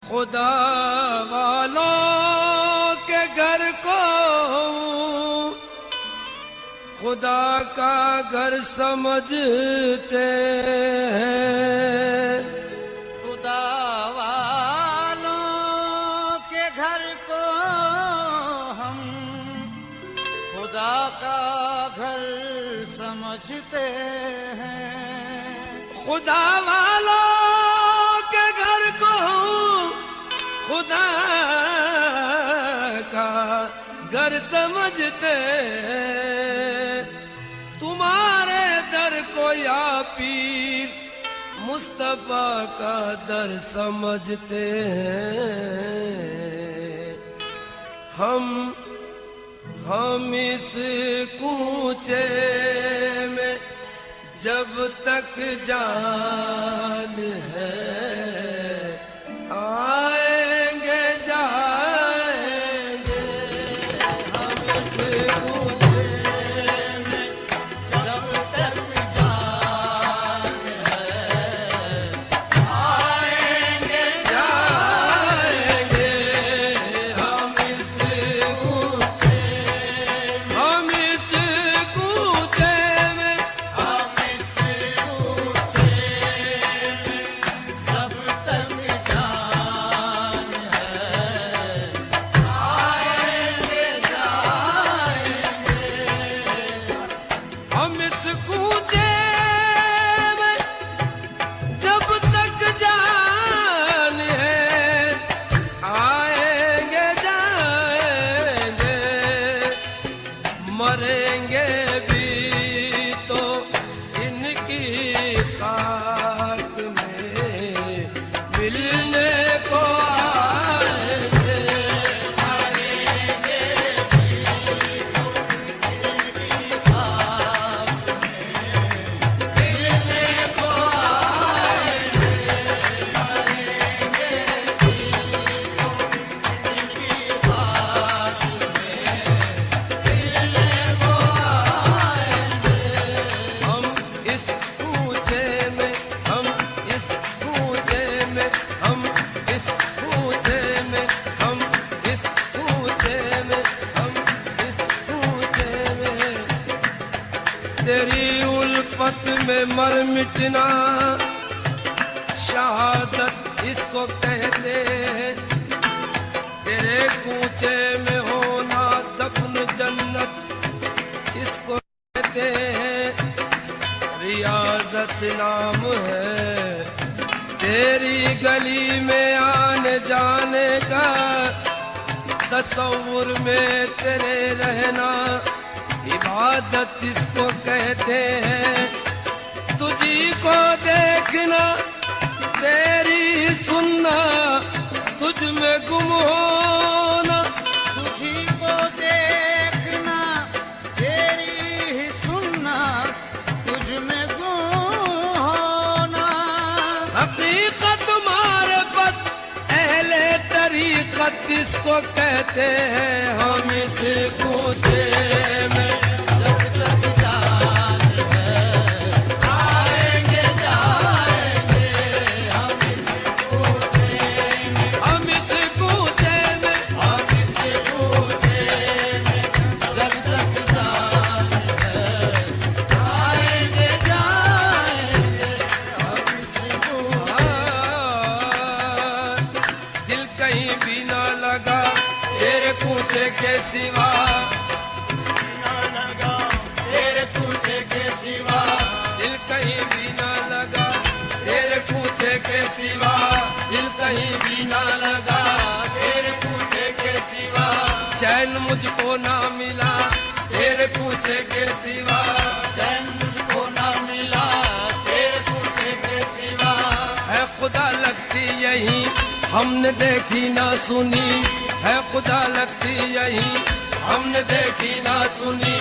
खुदा वालों के घर को खुदा का घर समझते हैं। खुदा वालों के घर को हम खुदा का घर समझते हैं। खुदा वालों के घर को खुदा का घर समझते हैं। तुम्हारे दर को या पीर मुस्तफा का दर समझते हैं। हम इस कूचे में जब तक जान है आएंगे जाएंगे। हम इस कूचे में जब तक जान है आएंगे जाएंगे। हम इस कूचे में हम इस कूचे में जब तक जान है आएंगे जाएंगे। हम इस कूचे में जब तक जान है आएंगे जाएंगे। मरेंगे भी तो इनकी खाक में मिलने को आएंगे। हम इस कूचे में हम इस कूचे में हम इस कूचे में हम इस कूचे में हम इस कूचे में तेरी उल्फत में मर मिटना शहादत इसको कहते हैं। तेरे कूचे में होना दफन जन्नत इसको कहते हैं। रियाजत नाम है तेरी गली में आने जाने का। तसव्वुर में तेरे रहना इबादत इसको कहते हैं। तुझी को देखना तेरी सुनना तुझ में गुम होना। तुझी को देखना तेरी ही सुनना तुझ में गुम होना। हकीकत मारिफत अहले तरीकत इसको कहते हैं। हम इस कूचे में जब तक जान है आएंगे जाएंगे। हम इस कूचे में हम इस कूचे में हम इस कूचे में जब तक जान है आएंगे जाएंगे। हम इस कूचे दिल कहीं भी ना लगा तेरे कूचे के सिवा। तेरे कूचे के सिवा दिल कहीं भी ना लगा तेरे कूचे के सिवा। दिल कहीं भी ना लगा तेरे कूचे के सिवा। चैन मुझको ना मिला तेरे कूचे के सिवा। चैन मुझको ना मिला तेरे कूचे के सिवा। है खुदा लगती यही हमने देखी ना सुनी। है खुदा लगती यही हमने देखी ना सुनी।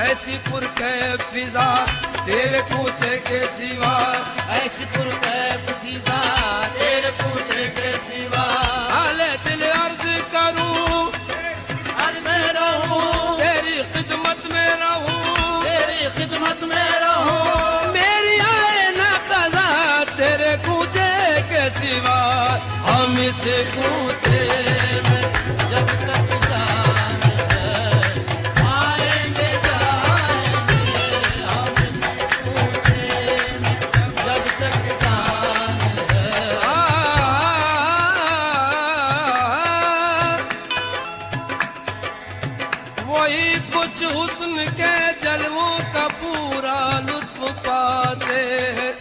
ऐसी पुरकैफ फिजा तेरे कूचे के सिवा। ऐसी पुरकैफ फिजा तेरे कूचे के सिवा। हाले दिल अर्ज करूं अर्ज़ में रहूं तेरी खिदमत में रहूं। तेरी खिदमत में रहूं। मेरी आए ना खजा तेरे कूचे के सिवा। हम इस इस कूचे में। जब तक जान है आएंगे जाएंगे हम इस कूचे में। जब तक जान है वही कुछ हुस्न के जलवों का पूरा लुत्फ पाते हैं,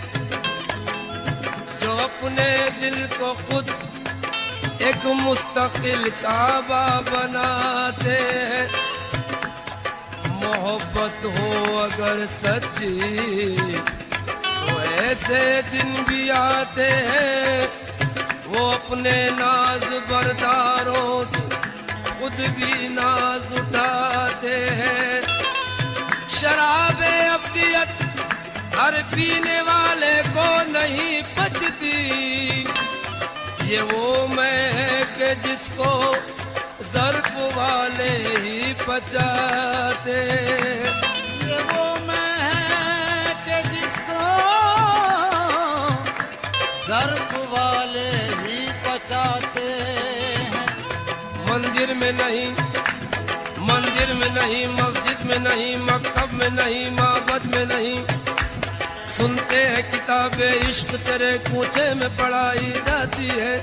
जो अपने दिल को खुद एक मुस्तकिल काबा बनाते हैं। मोहब्बत हो अगर सच्ची तो ऐसे दिन भी आते हैं, वो अपने नाज बरदारों की खुद भी नाज उठाते हैं। शराबे अब्दियत हर पीने वाले को नहीं पचती, ये वो मैं है कि जिसको ज़र्फ वाले ही पचाते। ये वो मैं है कि जिसको ज़र्फ वाले ही पचाते हैं। मंदिर में नहीं, मंदिर में नहीं, मस्जिद में नहीं, मकतब में नहीं, माबद में नहीं, सुनते हैं किताबे इश्क तेरे कूचे में पढ़ाई जाती है।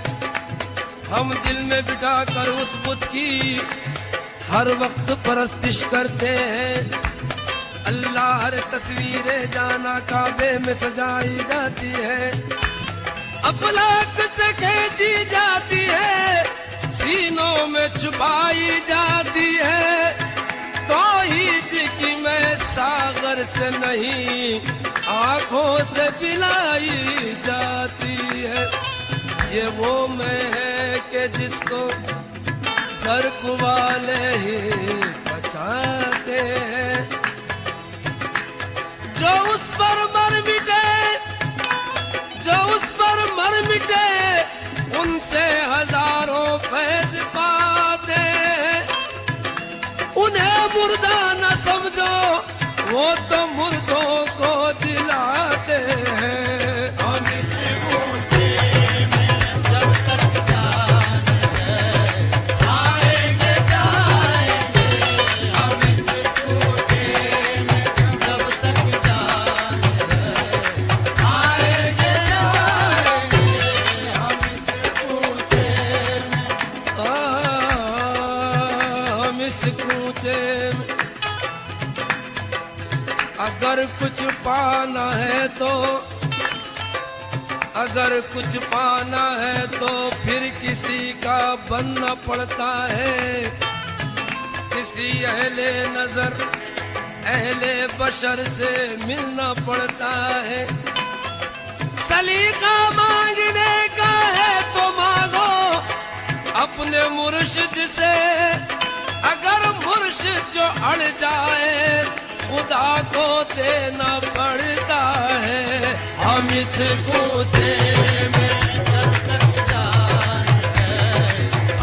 हम दिल में बिठा कर उस बुत की हर वक्त परस्तिश करते हैं। अल्लाह हर तस्वीरें जाना काबे में सजाई जाती है, अफलाक से खींची जाती है, सीनों में छुपाई जाती है। तौहीद की मैं सागर से नहीं आंखों से पिलाई जाती है। ये वो मैं है कि जिसको ज़र्फ वाले ही बचाते हैं, जो उस पर मर मिटे, जो उस पर मर मिटे, उनसे हजारों फैज पाते हैं। उन्हें मुर्दा न समझो, वो तो मुर्दों को दिलाते हैं। हम इस कूचे में जब तक जान है आएंगे जाएंगे हम इस कूचे में। जब तक जान है आएंगे जाएंगे हम इस कूचे में। हम इस कूचे में अगर कुछ पाना है तो, अगर कुछ पाना है तो फिर किसी का बनना पड़ता है। किसी अहले नजर अहले बशर से मिलना पड़ता है। सलीका मांगने का है तो मांगो अपने मुर्शिद से, अगर मुर्शिद जो अड़ जाए खुदा को देना पड़ता है। हम इस कूचे में जब तक जान है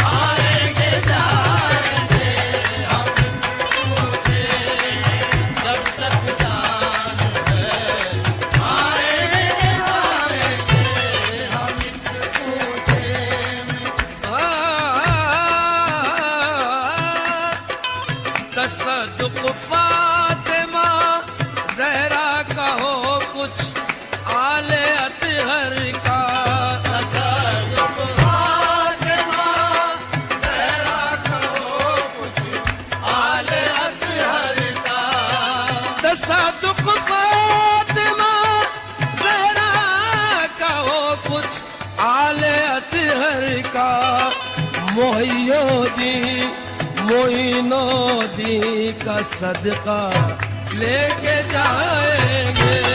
आएंगे जाएंगे हम इस कूचे में। जब तक जान है आएंगे जाएंगे हम इस कूचे में। तसद्दुक़ फातिमा ज़हरा का हो कुछ आले अतहर का। तसद्दुक़ फातिमा ज़हरा का हो कुछ आले अतहर का। तसद्दुक़ फातिमा ज़हरा का हो कुछ आले अतहर का। मोइनो दी का सदका लेके जाएंगे।